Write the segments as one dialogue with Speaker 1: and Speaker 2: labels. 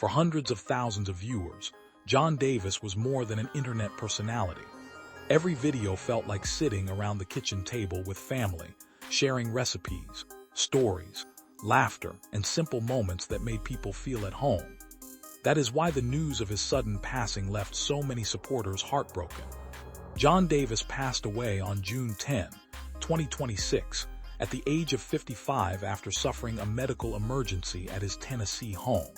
Speaker 1: For hundreds of thousands of viewers, John Davis was more than an internet personality. Every video felt like sitting around the kitchen table with family, sharing recipes, stories, laughter, and simple moments that made people feel at home. That is why the news of his sudden passing left so many supporters heartbroken. John Davis passed away on June 10, 2026, at the age of 55 after suffering a medical emergency at his Tennessee home.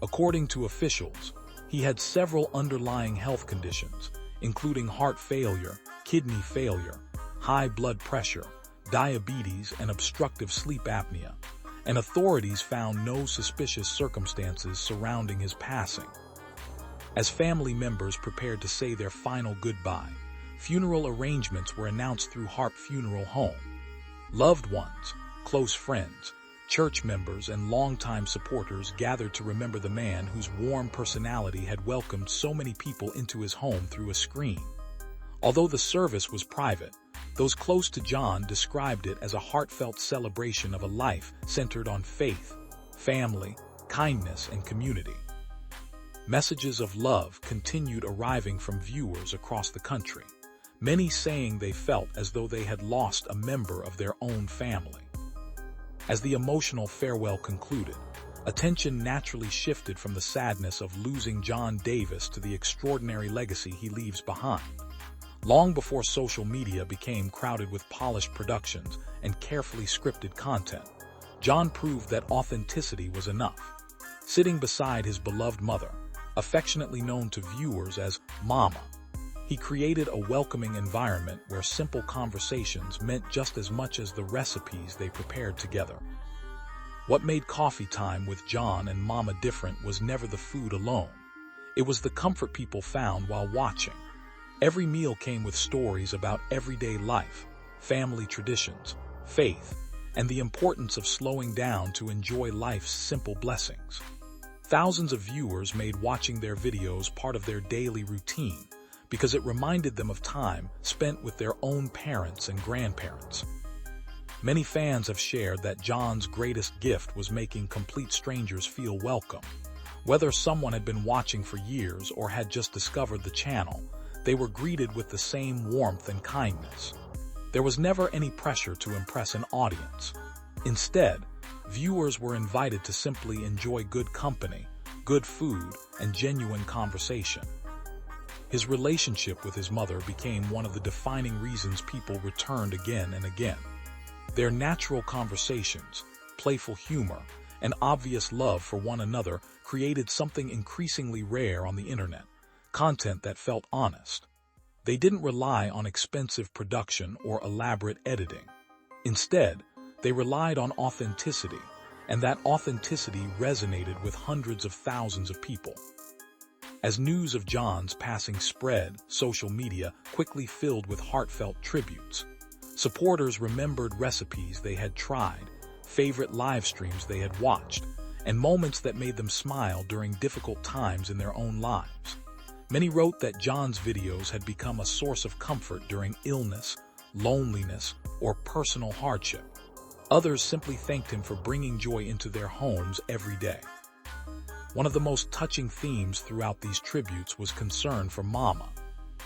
Speaker 1: According to officials, he had several underlying health conditions, including heart failure, kidney failure, high blood pressure, diabetes, and obstructive sleep apnea, and authorities found no suspicious circumstances surrounding his passing. As family members prepared to say their final goodbye, funeral arrangements were announced through Harp Funeral Home. Loved ones, close friends, church members, and longtime supporters gathered to remember the man whose warm personality had welcomed so many people into his home through a screen. Although the service was private, those close to John described it as a heartfelt celebration of a life centered on faith, family, kindness, and community. Messages of love continued arriving from viewers across the country, many saying they felt as though they had lost a member of their own family. As the emotional farewell concluded, attention naturally shifted from the sadness of losing John Davis to the extraordinary legacy he leaves behind. Long before social media became crowded with polished productions and carefully scripted content, John proved that authenticity was enough. Sitting beside his beloved mother, affectionately known to viewers as Momma, he created a welcoming environment where simple conversations meant just as much as the recipes they prepared together. What made coffee time with John and Momma different was never the food alone. It was the comfort people found while watching. Every meal came with stories about everyday life, family traditions, faith, and the importance of slowing down to enjoy life's simple blessings. Thousands of viewers made watching their videos part of their daily routine because it reminded them of time spent with their own parents and grandparents. Many fans have shared that John's greatest gift was making complete strangers feel welcome. Whether someone had been watching for years or had just discovered the channel, they were greeted with the same warmth and kindness. There was never any pressure to impress an audience. Instead, viewers were invited to simply enjoy good company, good food, and genuine conversation. His relationship with his mother became one of the defining reasons people returned again and again. Their natural conversations, playful humor, and obvious love for one another created something increasingly rare on the internet. Content that felt honest. They didn't rely on expensive production or elaborate editing. Instead, they relied on authenticity, and that authenticity resonated with hundreds of thousands of people. As news of John's passing spread, social media quickly filled with heartfelt tributes. Supporters remembered recipes they had tried, favorite live streams they had watched, and moments that made them smile during difficult times in their own lives. Many wrote that John's videos had become a source of comfort during illness, loneliness, or personal hardship. Others simply thanked him for bringing joy into their homes every day. One of the most touching themes throughout these tributes was concern for Momma.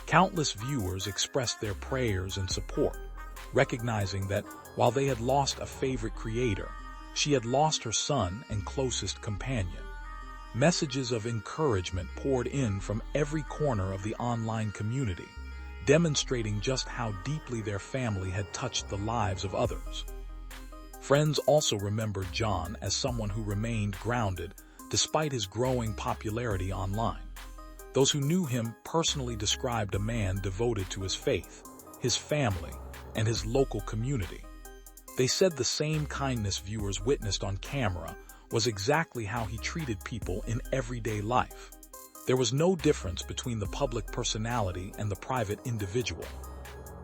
Speaker 1: Countless viewers expressed their prayers and support, recognizing that while they had lost a favorite creator, she had lost her son and closest companion. Messages of encouragement poured in from every corner of the online community, demonstrating just how deeply their family had touched the lives of others. Friends also remembered John as someone who remained grounded despite his growing popularity online. Those who knew him personally described a man devoted to his faith, his family, and his local community. They said the same kindness viewers witnessed on camera was exactly how he treated people in everyday life. There was no difference between the public personality and the private individual.